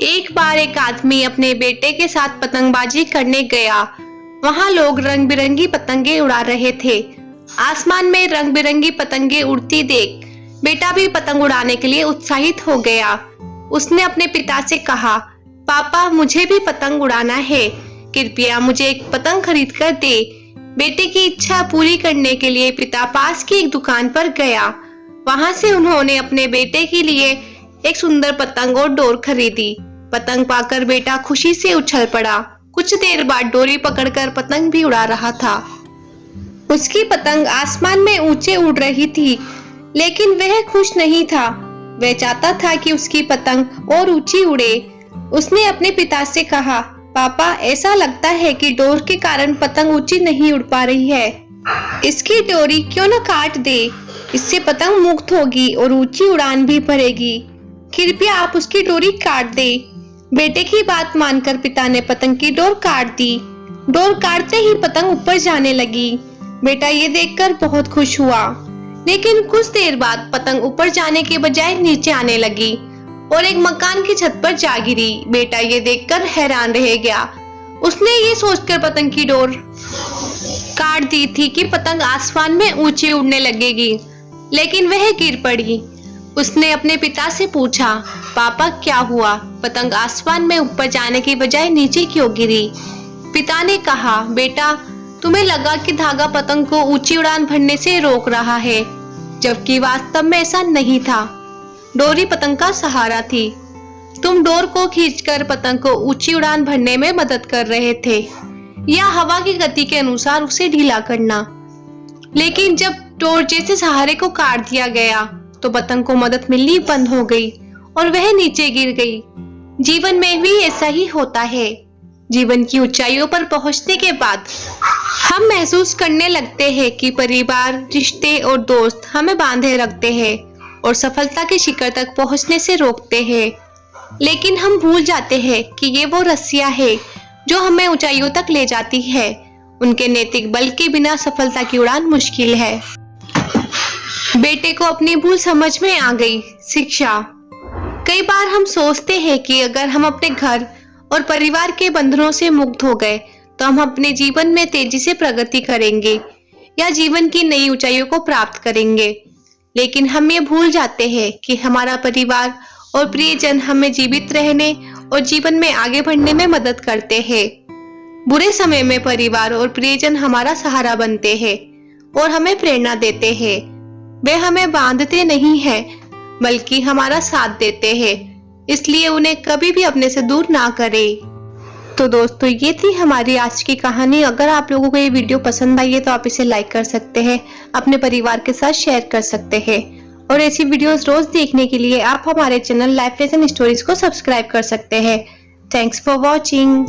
एक बार एक आदमी अपने बेटे के साथ पतंगबाजी करने गया। वहां लोग रंग बिरंगी पतंगे उड़ा रहे थे। आसमान में रंग बिरंगी पतंगे उड़ती देख बेटा भी पतंग उड़ाने के लिए उत्साहित हो गया। उसने अपने पिता से कहा, पापा मुझे भी पतंग उड़ाना है, कृपया मुझे एक पतंग खरीद कर दे। बेटे की इच्छा पूरी करने के लिए पिता पास की एक दुकान पर गया। वहां से उन्होंने अपने बेटे के लिए एक सुंदर पतंग और डोर खरीदी। पतंग पाकर बेटा खुशी से उछल पड़ा। कुछ देर बाद डोरी पकड़कर पतंग भी उड़ा रहा था। उसकी पतंग आसमान में ऊंचे उड़ रही थी, लेकिन वह खुश नहीं था। वह चाहता था कि उसकी पतंग और ऊंची उड़े। उसने अपने पिता से कहा, पापा ऐसा लगता है कि डोर के कारण पतंग ऊंची नहीं उड़ पा रही है। इसकी डोरी क्यों न काट दे, इससे पतंग मुक्त होगी और ऊंची उड़ान भी भरेगी। कृपया आप उसकी डोरी काट दे। बेटे की बात मानकर पिता ने पतंग की डोर काट दी। डोर काटते ही पतंग ऊपर जाने लगी। बेटा ये देखकर बहुत खुश हुआ, लेकिन कुछ देर बाद पतंग ऊपर जाने के बजाय नीचे आने लगी और एक मकान की छत पर जा गिरी। बेटा ये देखकर हैरान रह गया। उसने ये सोचकर पतंग की डोर काट दी थी कि पतंग आसमान में ऊंचे उड़ने लगेगी, लेकिन वह गिर पड़ी। उसने अपने पिता से पूछा, पापा क्या हुआ, पतंग आसमान में ऊपर जाने की बजाय नीचे क्यों गिरी? पिता ने कहा, बेटा तुम्हें लगा कि धागा पतंग को ऊंची उड़ान भरने से रोक रहा है, जबकि वास्तव में ऐसा नहीं था। डोरी पतंग का सहारा थी। तुम डोर को खींचकर पतंग को ऊंची उड़ान भरने में मदद कर रहे थे, या हवा की गति के अनुसार उसे ढीला करना। लेकिन जब डोर जैसे सहारे को काट दिया गया तो पतंग को मदद मिलनी बंद हो गई और वह नीचे गिर गई। जीवन में भी ऐसा ही होता है। जीवन की ऊंचाइयों पर पहुंचने के बाद हम महसूस करने लगते हैं कि परिवार, रिश्ते और दोस्त हमें बांधे रखते हैं और सफलता के शिखर तक पहुंचने से रोकते हैं। लेकिन हम भूल जाते हैं कि ये वो रस्सियां हैं जो हमें ऊंचाइयों तक ले जाती है। उनके नैतिक बल के बिना सफलता की उड़ान मुश्किल है। बेटे को अपनी भूल समझ में आ गई। शिक्षा। कई बार हम सोचते हैं कि अगर हम अपने घर और परिवार के बंधनों से मुक्त हो गए तो हम अपने जीवन में तेजी से प्रगति करेंगे या जीवन की नई ऊंचाइयों को प्राप्त करेंगे। लेकिन हम ये भूल जाते हैं कि हमारा परिवार और प्रियजन हमें जीवित रहने और जीवन में आगे बढ़ने में मदद करते हैं। बुरे समय में परिवार और प्रियजन हमारा सहारा बनते हैं और हमें प्रेरणा देते हैं। वे हमें बांधते नहीं हैं, बल्कि हमारा साथ देते हैं। इसलिए उन्हें कभी भी अपने से दूर ना करें। तो दोस्तों ये थी हमारी आज की कहानी। अगर आप लोगों को ये वीडियो पसंद आई है तो आप इसे लाइक कर सकते हैं, अपने परिवार के साथ शेयर कर सकते हैं और ऐसी वीडियोस रोज देखने के लिए आप हमारे चैनल लाइफ लेसन स्टोरीज को सब्सक्राइब कर सकते हैं। Thanks for watching.